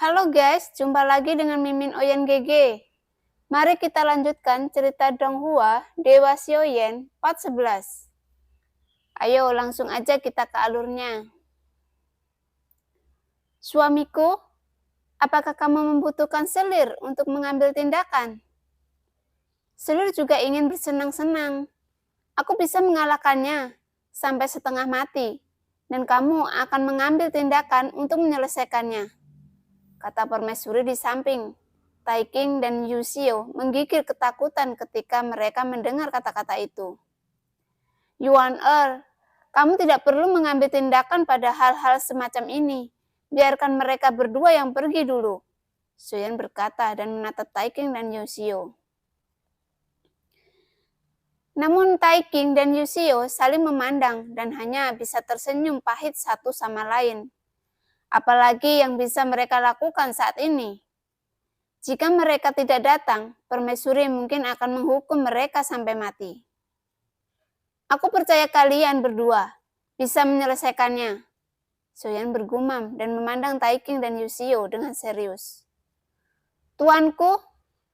Halo guys, jumpa lagi dengan Mimin Oyen GG. Mari kita lanjutkan cerita Donghua Dewa Xiaoyan part 11. Ayo langsung aja kita ke alurnya. Suamiku, apakah kamu membutuhkan selir untuk mengambil tindakan? Selir juga ingin bersenang-senang. Aku bisa mengalahkannya sampai setengah mati, dan kamu akan mengambil tindakan untuk menyelesaikannya, kata permaisuri di samping. Tai King dan Yu Xiao menggigil ketakutan ketika mereka mendengar kata-kata itu. Yuan kamu tidak perlu mengambil tindakan pada hal-hal semacam ini. Biarkan mereka berdua yang pergi dulu, Xiaoyan berkata dan menatap Tai King dan Yu Xiao. Namun Tai King dan Yu Xiao saling memandang dan hanya bisa tersenyum pahit satu sama lain. Apalagi yang bisa mereka lakukan saat ini? Jika mereka tidak datang, permaisuri mungkin akan menghukum mereka sampai mati. Aku percaya kalian berdua bisa menyelesaikannya, Xiaoyan bergumam dan memandang Tai King dan Yu Xiao dengan serius. Tuanku,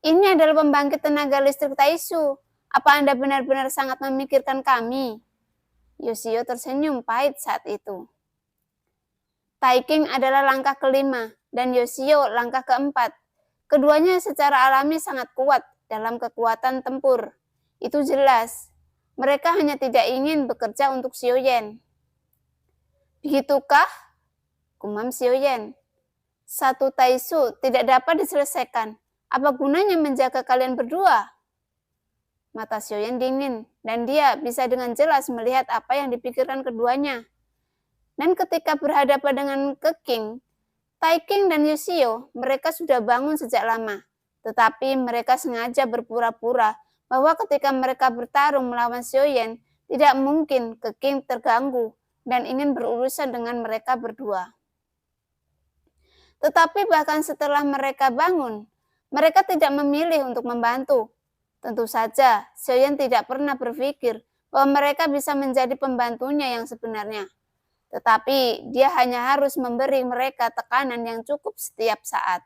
ini adalah pembangkit tenaga listrik Taishu. Apa Anda benar-benar sangat memikirkan kami? Yu Xiao tersenyum pahit saat itu. Tai King adalah langkah kelima dan Yu Xiao langkah keempat. Keduanya secara alami sangat kuat dalam kekuatan tempur. Itu jelas. Mereka hanya tidak ingin bekerja untuk Xiaoyan. Begitukah? Gumam Xiaoyan. Satu Taishu tidak dapat diselesaikan. Apa gunanya menjaga kalian berdua? Mata Xiaoyan dingin dan dia bisa dengan jelas melihat apa yang dipikirkan keduanya. Dan ketika berhadapan dengan Keking, Tai King dan Yu Xiao, mereka sudah bangun sejak lama. Tetapi mereka sengaja berpura-pura bahwa ketika mereka bertarung melawan Xiaoyan, tidak mungkin Keking terganggu dan ingin berurusan dengan mereka berdua. Tetapi bahkan setelah mereka bangun, mereka tidak memilih untuk membantu. Tentu saja, Xiaoyan tidak pernah berpikir bahwa mereka bisa menjadi pembantunya yang sebenarnya. Tetapi dia hanya harus memberi mereka tekanan yang cukup setiap saat.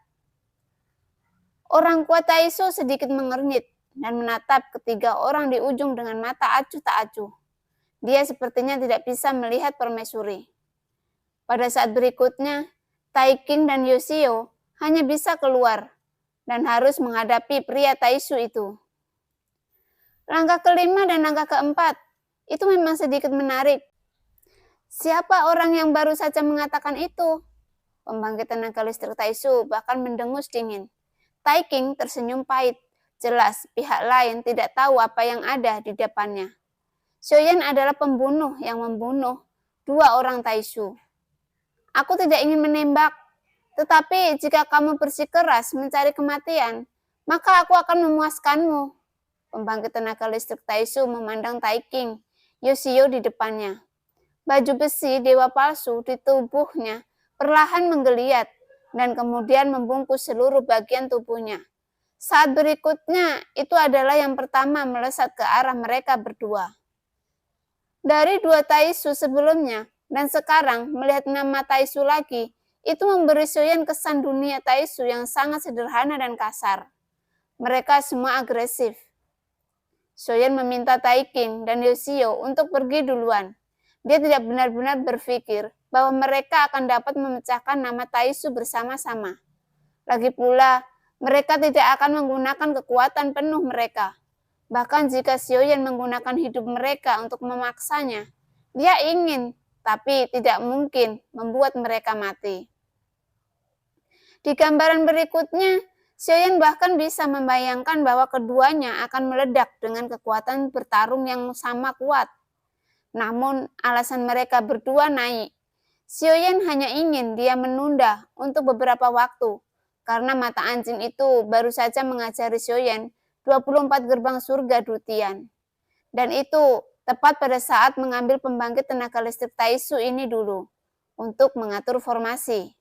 Orang kuat Taishu sedikit mengernyit dan menatap ketiga orang di ujung dengan mata acuh tak acuh. Dia sepertinya tidak bisa melihat permaisuri. Pada saat berikutnya, Tai King dan Yu Xiao hanya bisa keluar dan harus menghadapi pria Taishu itu. Langkah kelima dan langkah keempat itu memang sedikit menarik. Siapa orang yang baru saja mengatakan itu? Pembangkit tenaga listrik Taishu bahkan mendengus dingin. Tai King tersenyum pahit. Jelas pihak lain tidak tahu apa yang ada di depannya. Xiaoyan adalah pembunuh yang membunuh dua orang Taishu. Aku tidak ingin menembak, tetapi jika kamu bersikeras mencari kematian, maka aku akan memuaskanmu. Pembangkit tenaga listrik Taishu memandang Tai King, Yu Xiao di depannya. Baju besi dewa palsu di tubuhnya perlahan menggeliat dan kemudian membungkus seluruh bagian tubuhnya. Saat berikutnya itu adalah yang pertama melesat ke arah mereka berdua. Dari dua Taishu sebelumnya dan sekarang melihat nama Taishu lagi, itu memberi Xiaoyan kesan dunia Taishu yang sangat sederhana dan kasar. Mereka semua agresif. Xiaoyan meminta Tai King dan Yu Xiao untuk pergi duluan. Dia tidak benar-benar berpikir bahwa mereka akan dapat memecahkan nama Taishu bersama-sama. Lagi pula, mereka tidak akan menggunakan kekuatan penuh mereka. Bahkan jika Xiaoyan menggunakan hidup mereka untuk memaksanya, dia ingin, tapi tidak mungkin membuat mereka mati. Di gambaran berikutnya, Xiaoyan bahkan bisa membayangkan bahwa keduanya akan meledak dengan kekuatan bertarung yang sama kuat. Namun alasan mereka berdua naik. Xiaoyan hanya ingin dia menunda untuk beberapa waktu, karena mata anjing itu baru saja mengajari Xiaoyan 24 gerbang surga Dutian. Dan itu tepat pada saat mengambil pembangkit tenaga listrik Taishu ini dulu, untuk mengatur formasi.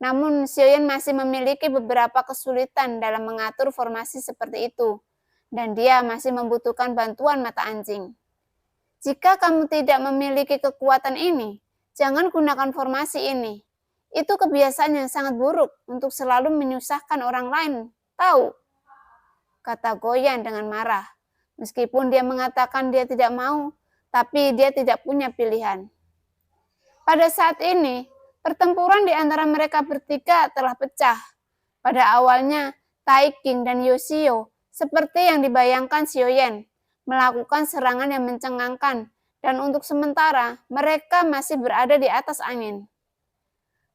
Namun Xiaoyan masih memiliki beberapa kesulitan dalam mengatur formasi seperti itu, dan dia masih membutuhkan bantuan mata anjing. Jika kamu tidak memiliki kekuatan ini, jangan gunakan formasi ini. Itu kebiasaan yang sangat buruk untuk selalu menyusahkan orang lain. Tahu? Kata Goyan dengan marah. Meskipun dia mengatakan dia tidak mau, tapi dia tidak punya pilihan. Pada saat ini, pertempuran di antara mereka bertiga telah pecah. Pada awalnya, Taiking dan Yoshio, seperti yang dibayangkan Xiaoyan, melakukan serangan yang mencengangkan, dan untuk sementara mereka masih berada di atas angin.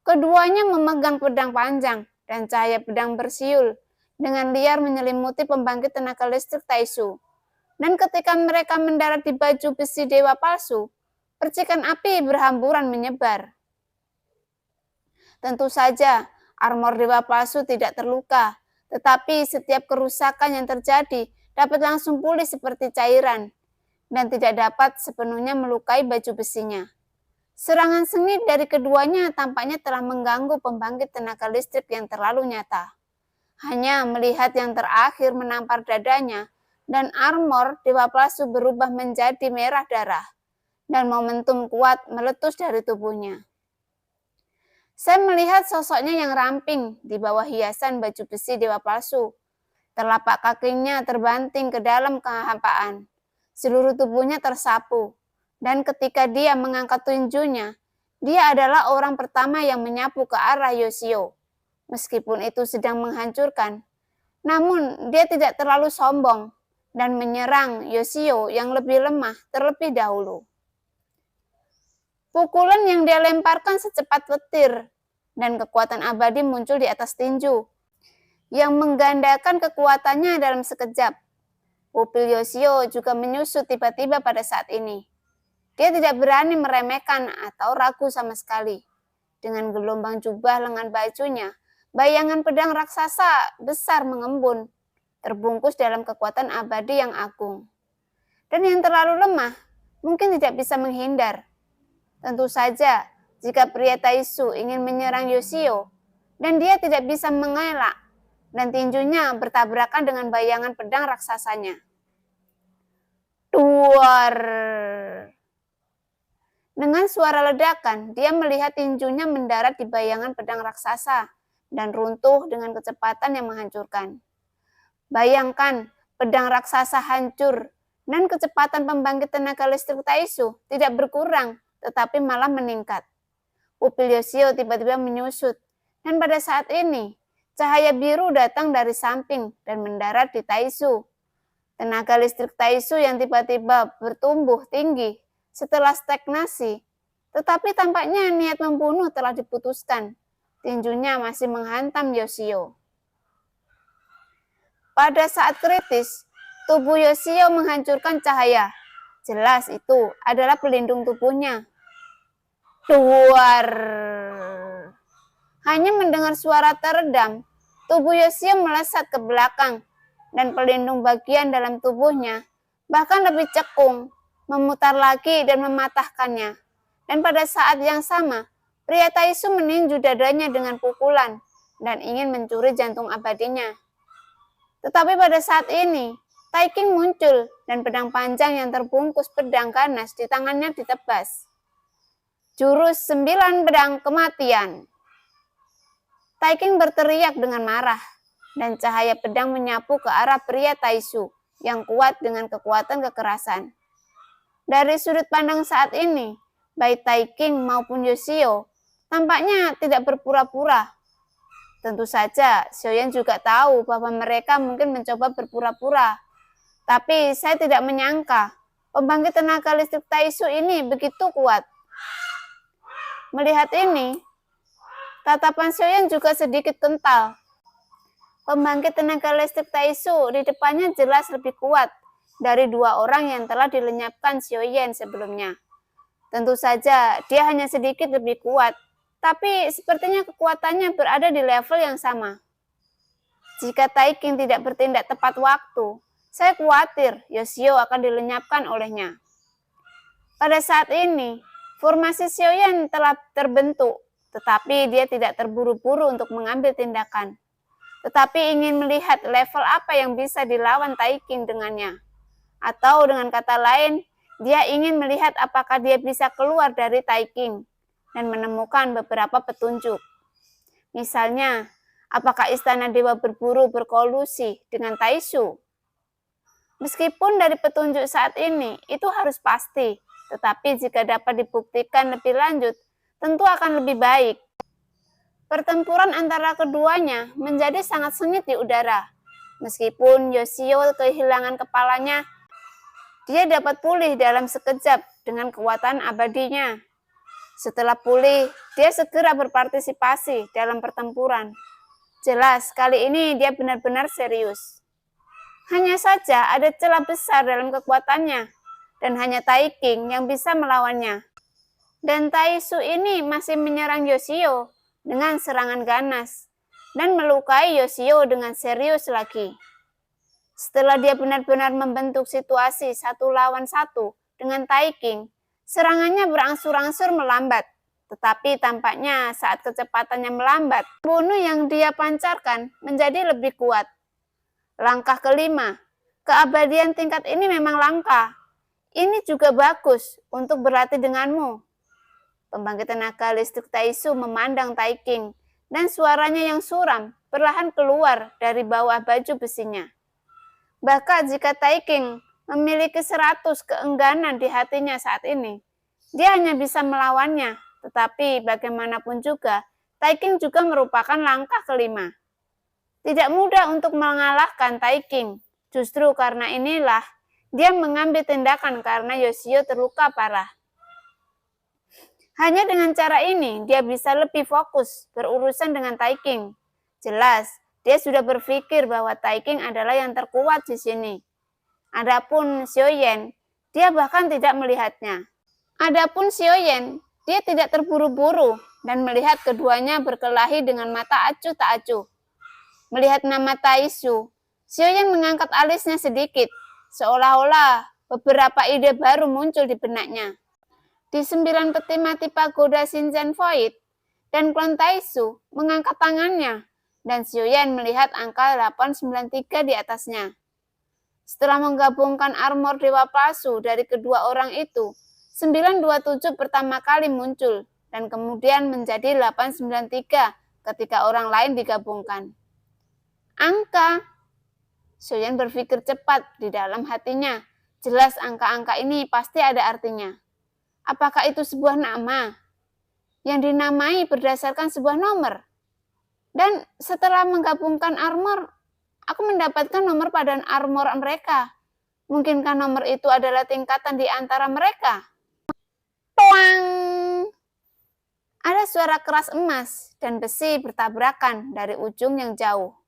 Keduanya memegang pedang panjang dan cahaya pedang bersiul dengan liar menyelimuti pembangkit tenaga listrik Taisu. Dan ketika mereka mendarat di baju besi dewa palsu, percikan api berhamburan menyebar. Tentu saja, armor dewa palsu tidak terluka, tetapi setiap kerusakan yang terjadi dapat langsung pulih seperti cairan dan tidak dapat sepenuhnya melukai baju besinya. Serangan sengit dari keduanya tampaknya telah mengganggu pembangkit tenaga listrik yang terlalu nyata. Hanya melihat yang terakhir menampar dadanya dan armor dewa palsu berubah menjadi merah darah dan momentum kuat meletus dari tubuhnya. Saya melihat sosoknya yang ramping di bawah hiasan baju besi dewa palsu. Telapak kakinya terbanting ke dalam kehampaan. Seluruh tubuhnya tersapu. Dan ketika dia mengangkat tinjunya, dia adalah orang pertama yang menyapu ke arah Yoshio. Meskipun itu sedang menghancurkan, namun dia tidak terlalu sombong dan menyerang Yoshio yang lebih lemah terlebih dahulu. Pukulan yang dia lemparkan secepat petir dan kekuatan abadi muncul di atas tinju yang menggandakan kekuatannya dalam sekejap. Pupil Yoshio juga menyusut tiba-tiba pada saat ini. Dia tidak berani meremehkan atau ragu sama sekali. Dengan gelombang jubah lengan bajunya, bayangan pedang raksasa besar mengembun, terbungkus dalam kekuatan abadi yang agung. Dan yang terlalu lemah mungkin tidak bisa menghindar. Tentu saja, jika pria Taisu ingin menyerang Yoshio, dan dia tidak bisa mengelak, dan tinjunya bertabrakan dengan bayangan pedang raksasanya. Duar! Dengan suara ledakan, dia melihat tinjunya mendarat di bayangan pedang raksasa dan runtuh dengan kecepatan yang menghancurkan. Bayangkan, pedang raksasa hancur dan kecepatan pembangkit tenaga listrik Taisu tidak berkurang, tetapi malah meningkat. Pupil Yoshio tiba-tiba menyusut, dan pada saat ini, cahaya biru datang dari samping dan mendarat di Taisu. Tenaga listrik Taisu yang tiba-tiba bertumbuh tinggi setelah stagnasi, tetapi tampaknya niat membunuh telah diputuskan. Tinjunya masih menghantam Yoshio. Pada saat kritis, tubuh Yoshio menghancurkan cahaya. Jelas itu adalah pelindung tubuhnya. Duar! Hanya mendengar suara teredam, tubuh Yoshio melesat ke belakang, dan pelindung bagian dalam tubuhnya bahkan lebih cekung, memutar lagi dan mematahkannya. Dan pada saat yang sama, pria Taisu meninju dadanya dengan pukulan dan ingin mencuri jantung abadinya. Tetapi pada saat ini, Taiking muncul dan pedang panjang yang terbungkus pedang ganas di tangannya ditebas. Jurus 9 pedang kematian. Taiking berteriak dengan marah, dan cahaya pedang menyapu ke arah pria Taisu yang kuat dengan kekuatan kekerasan. Dari sudut pandang saat ini, baik Taiking maupun Yoshio tampaknya tidak berpura-pura. Tentu saja, Xiaoyan juga tahu bahwa mereka mungkin mencoba berpura-pura. Tapi saya tidak menyangka pembangkit tenaga listrik Taisu ini begitu kuat. Melihat ini, tatapan Xiaoyan juga sedikit kental. Pembangkit tenaga listrik Taisu di depannya jelas lebih kuat dari dua orang yang telah dilenyapkan Xiaoyan sebelumnya. Tentu saja dia hanya sedikit lebih kuat, tapi sepertinya kekuatannya berada di level yang sama. Jika Taiking tidak bertindak tepat waktu, saya khawatir Yoshio akan dilenyapkan olehnya. Pada saat ini, formasi Xiaoyan telah terbentuk, tetapi dia tidak terburu-buru untuk mengambil tindakan. Tetapi ingin melihat level apa yang bisa dilawan Taiking dengannya. Atau dengan kata lain, dia ingin melihat apakah dia bisa keluar dari Taiking. dan menemukan beberapa petunjuk. Misalnya, apakah istana dewa berburu berkolusi dengan Taisu? Meskipun dari petunjuk saat ini itu harus pasti, tetapi jika dapat dibuktikan lebih lanjut, tentu akan lebih baik. Pertempuran antara keduanya menjadi sangat sengit di udara. Meskipun Yoshio kehilangan kepalanya, dia dapat pulih dalam sekejap dengan kekuatan abadinya. Setelah pulih, dia segera berpartisipasi dalam pertempuran. Jelas, kali ini dia benar-benar serius. Hanya saja ada celah besar dalam kekuatannya, dan hanya Tai King yang bisa melawannya. Dan Taisu ini masih menyerang Yoshio dengan serangan ganas, dan melukai Yoshio dengan serius lagi. Setelah dia benar-benar membentuk situasi 1 lawan 1 dengan Tai King, serangannya berangsur-angsur melambat. Tetapi tampaknya saat kecepatannya melambat, bunuh yang dia pancarkan menjadi lebih kuat. Langkah kelima, keabadian tingkat ini memang langka. Ini juga bagus untuk berlatih denganmu. Pembangkit tenaga listrik Taisu memandang Tai King, dan suaranya yang suram perlahan keluar dari bawah baju besinya. Bahkan jika Tai King memiliki 100 keengganan di hatinya saat ini, dia hanya bisa melawannya. Tetapi bagaimanapun juga, Tai King juga merupakan langkah kelima. Tidak mudah untuk mengalahkan Tai King. Justru karena inilah dia mengambil tindakan karena Yoshio terluka parah. Hanya dengan cara ini dia bisa lebih fokus berurusan dengan Tai King. Jelas, dia sudah berpikir bahwa Tai King adalah yang terkuat di sini. Adapun Xiaoyan, dia bahkan tidak melihatnya. Dia tidak terburu-buru dan melihat keduanya berkelahi dengan mata acuh tak acuh. Melihat nama Taisu, Xiaoyan mengangkat alisnya sedikit, seolah-olah beberapa ide baru muncul di benaknya. Di 9 peti mati pagoda Shinzen Void, dan klan Taisu mengangkat tangannya, dan Xiaoyan melihat angka 893 di atasnya. Setelah menggabungkan armor dewa palsu dari kedua orang itu, 927 pertama kali muncul, dan kemudian menjadi 893 ketika orang lain digabungkan. Angka. Xiaoyan berpikir cepat di dalam hatinya. Jelas angka-angka ini pasti ada artinya. Apakah itu sebuah nama? Yang dinamai berdasarkan sebuah nomor. Dan setelah menggabungkan armor, aku mendapatkan nomor pada armor mereka. Mungkinkah nomor itu adalah tingkatan di antara mereka? Toang! Ada suara keras emas dan besi bertabrakan dari ujung yang jauh.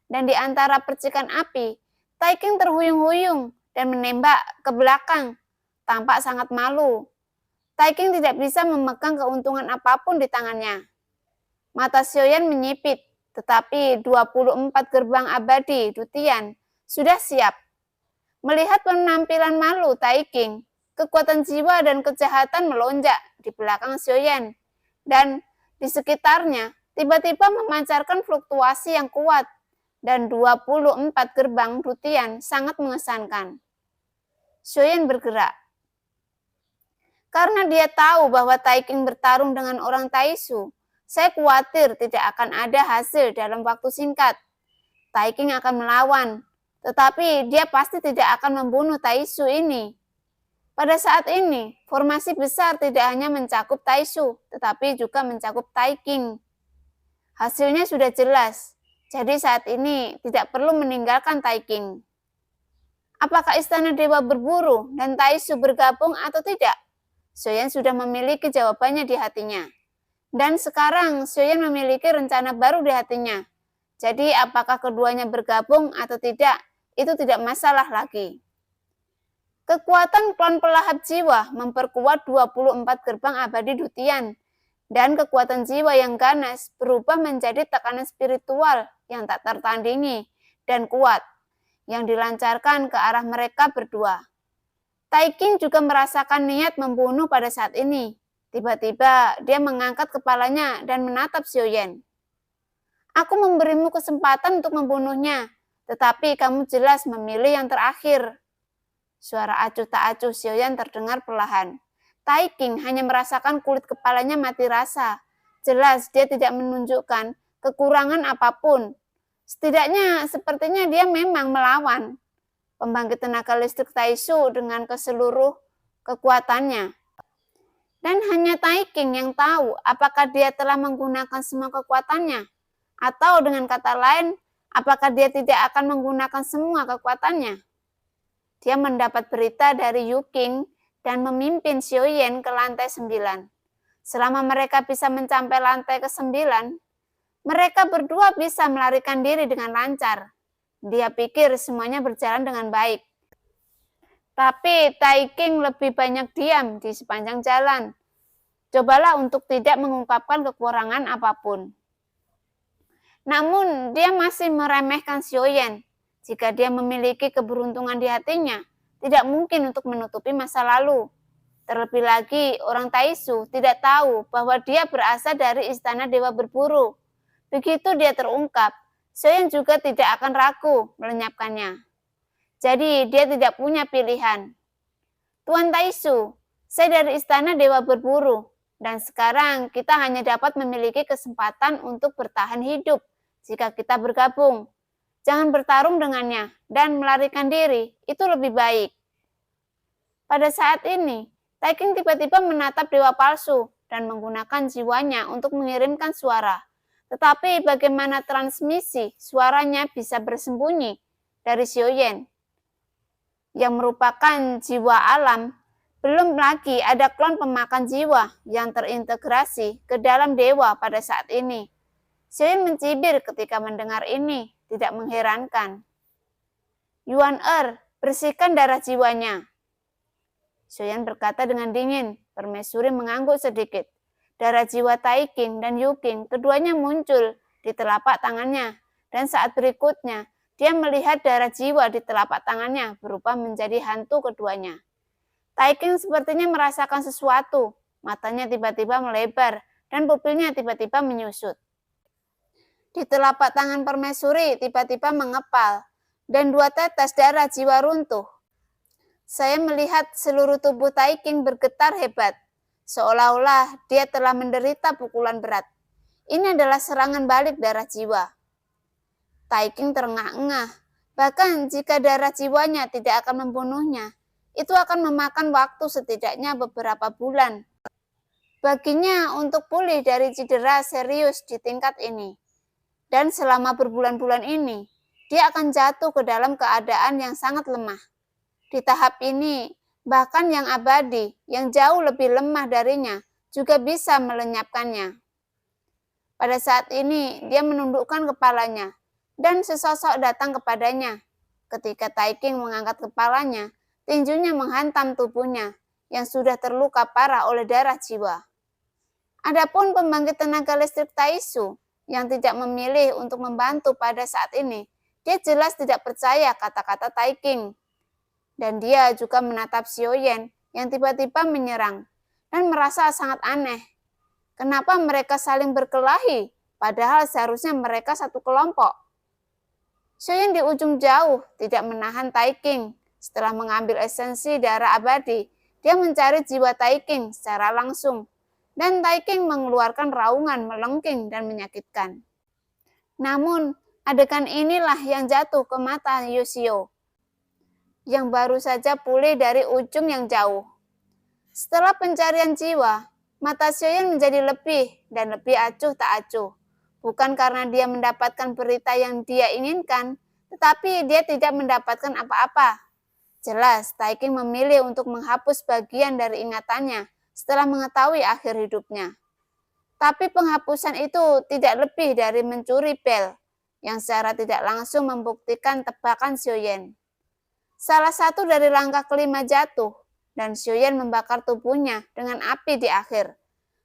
Dan di antara percikan api, Tai King terhuyung-huyung dan menembak ke belakang, tampak sangat malu. Tai King tidak bisa memegang keuntungan apapun di tangannya. Mata Xiaoyan menyipit, tetapi 24 gerbang abadi Dutian sudah siap. Melihat penampilan malu Tai King, kekuatan jiwa dan kejahatan melonjak di belakang Xiaoyan, dan di sekitarnya tiba-tiba memancarkan fluktuasi yang kuat. Dan 24 gerbang Dutian sangat mengesankan. Xiaoyan bergerak. Karena dia tahu bahwa Tai King bertarung dengan orang Taisu, saya khawatir tidak akan ada hasil dalam waktu singkat. Tai King akan melawan, tetapi dia pasti tidak akan membunuh Taisu ini. Pada saat ini, formasi besar tidak hanya mencakup Taisu, tetapi juga mencakup Tai King. Hasilnya sudah jelas. Jadi saat ini tidak perlu meninggalkan Tai King. Apakah istana dewa berburu dan Taisu bergabung atau tidak? Xiaoyan sudah memiliki jawabannya di hatinya. Dan sekarang Xiaoyan memiliki rencana baru di hatinya. Jadi apakah keduanya bergabung atau tidak, itu tidak masalah lagi. Kekuatan klan pelahap jiwa memperkuat 24 gerbang abadi Dutian. Dan kekuatan jiwa yang ganas berubah menjadi tekanan spiritual yang tak tertandingi dan kuat, yang dilancarkan ke arah mereka berdua. Tai King juga merasakan niat membunuh pada saat ini. Tiba-tiba dia mengangkat kepalanya dan menatap Xiaoyan. Aku memberimu kesempatan untuk membunuhnya, tetapi kamu jelas memilih yang terakhir. Suara acuh tak acuh Xiaoyan terdengar perlahan. Taeking hanya merasakan kulit kepalanya mati rasa. Jelas dia tidak menunjukkan kekurangan apapun. Setidaknya sepertinya dia memang melawan pembangkit tenaga listrik Taisu dengan keseluruh kekuatannya. Dan hanya Taeking yang tahu apakah dia telah menggunakan semua kekuatannya. Atau dengan kata lain, apakah dia tidak akan menggunakan semua kekuatannya. Dia mendapat berita dari Yu Qing dan memimpin Xiaoyan ke lantai 9. Selama mereka bisa mencapai lantai ke-9, mereka berdua bisa melarikan diri dengan lancar. Dia pikir semuanya berjalan dengan baik. Tapi Taeking lebih banyak diam di sepanjang jalan. Cobalah untuk tidak mengungkapkan kekurangan apapun. Namun dia masih meremehkan Xiaoyan. Jika dia memiliki keberuntungan di hatinya, tidak mungkin untuk menutupi masa lalu. Terlebih lagi, orang Taisu tidak tahu bahwa dia berasal dari istana Dewa Berburu. Begitu dia terungkap, Xiaoyan juga tidak akan ragu melenyapkannya. Jadi dia tidak punya pilihan. Tuan Taisu, saya dari istana Dewa Berburu, dan sekarang kita hanya dapat memiliki kesempatan untuk bertahan hidup jika kita bergabung. Jangan bertarung dengannya dan melarikan diri, itu lebih baik. Pada saat ini, Taeking tiba-tiba menatap dewa palsu dan menggunakan jiwanya untuk mengirimkan suara. Tetapi bagaimana transmisi suaranya bisa bersembunyi dari Xiaoyan yang merupakan jiwa alam. Belum lagi ada klon pemakan jiwa yang terintegrasi ke dalam dewa pada saat ini. Xiaoyan mencibir ketika mendengar ini, tidak mengherankan. Yuan bersihkan darah jiwanya. Xiaoyan berkata dengan dingin. Permaisuri mengangguk sedikit. Darah jiwa Taeking dan Yu Qing keduanya muncul di telapak tangannya. Dan saat berikutnya, dia melihat darah jiwa di telapak tangannya berubah menjadi hantu keduanya. Taeking sepertinya merasakan sesuatu. Matanya tiba-tiba melebar dan pupilnya tiba-tiba menyusut. Di telapak tangan permaisuri tiba-tiba mengepal dan 2 tetes darah jiwa runtuh. Saya melihat seluruh tubuh Taeking bergetar hebat, seolah-olah dia telah menderita pukulan berat. Ini adalah serangan balik darah jiwa. Taeking terengah-engah, bahkan jika darah jiwanya tidak akan membunuhnya, itu akan memakan waktu setidaknya beberapa bulan baginya untuk pulih dari cedera serius di tingkat ini. Dan selama berbulan-bulan ini, dia akan jatuh ke dalam keadaan yang sangat lemah. Di tahap ini, bahkan yang abadi, yang jauh lebih lemah darinya, juga bisa melenyapkannya. Pada saat ini, dia menundukkan kepalanya, dan sesosok datang kepadanya. Ketika Taeking mengangkat kepalanya, tinjunya menghantam tubuhnya, yang sudah terluka parah oleh darah jiwa. Adapun pembangkit tenaga listrik Taisu, yang tidak memilih untuk membantu pada saat ini, dia jelas tidak percaya kata-kata Taeking. Dan dia juga menatap Xiaoyan yang tiba-tiba menyerang dan merasa sangat aneh. Kenapa mereka saling berkelahi, padahal seharusnya mereka satu kelompok? Xiaoyan di ujung jauh tidak menahan Taeking. Setelah mengambil esensi darah abadi, dia mencari jiwa Taeking secara langsung. Dan Taeking mengeluarkan raungan melengking dan menyakitkan. Namun, adegan inilah yang jatuh ke mata Yoshio, yang baru saja pulih dari ujung yang jauh. Setelah pencarian jiwa, mata Xiaoyan menjadi lebih dan lebih acuh tak acuh. Bukan karena dia mendapatkan berita yang dia inginkan, tetapi dia tidak mendapatkan apa-apa. Jelas, Taeking memilih untuk menghapus bagian dari ingatannya setelah mengetahui akhir hidupnya. Tapi penghapusan itu tidak lebih dari mencuri bel, yang secara tidak langsung membuktikan tebakan Xiaoyan. Salah satu dari langkah kelima jatuh, dan Xiaoyan membakar tubuhnya dengan api di akhir.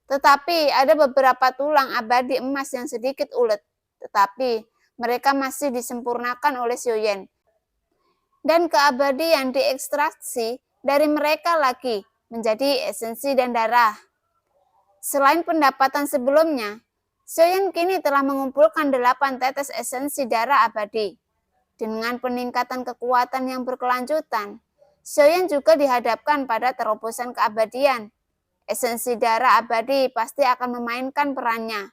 Tetapi ada beberapa tulang abadi emas yang sedikit ulet, tetapi mereka masih disempurnakan oleh Xiaoyan. Dan keabadian diekstraksi dari mereka lagi menjadi esensi dan darah. Selain pendapatan sebelumnya, Xiaoyan kini telah mengumpulkan 8 tetes esensi darah abadi. Dengan peningkatan kekuatan yang berkelanjutan, Xiaoyan juga dihadapkan pada terobosan keabadian. Esensi darah abadi pasti akan memainkan perannya.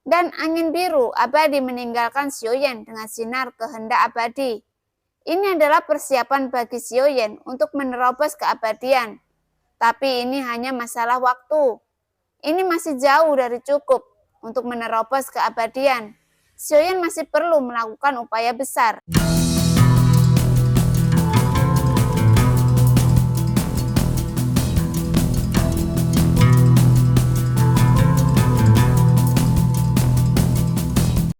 Dan angin biru abadi meninggalkan Xiaoyan dengan sinar kehendak abadi. Ini adalah persiapan bagi Xiaoyan untuk menerobos keabadian. Tapi ini hanya masalah waktu. Ini masih jauh dari cukup untuk menerobos keabadian. Xiaoyan masih perlu melakukan upaya besar.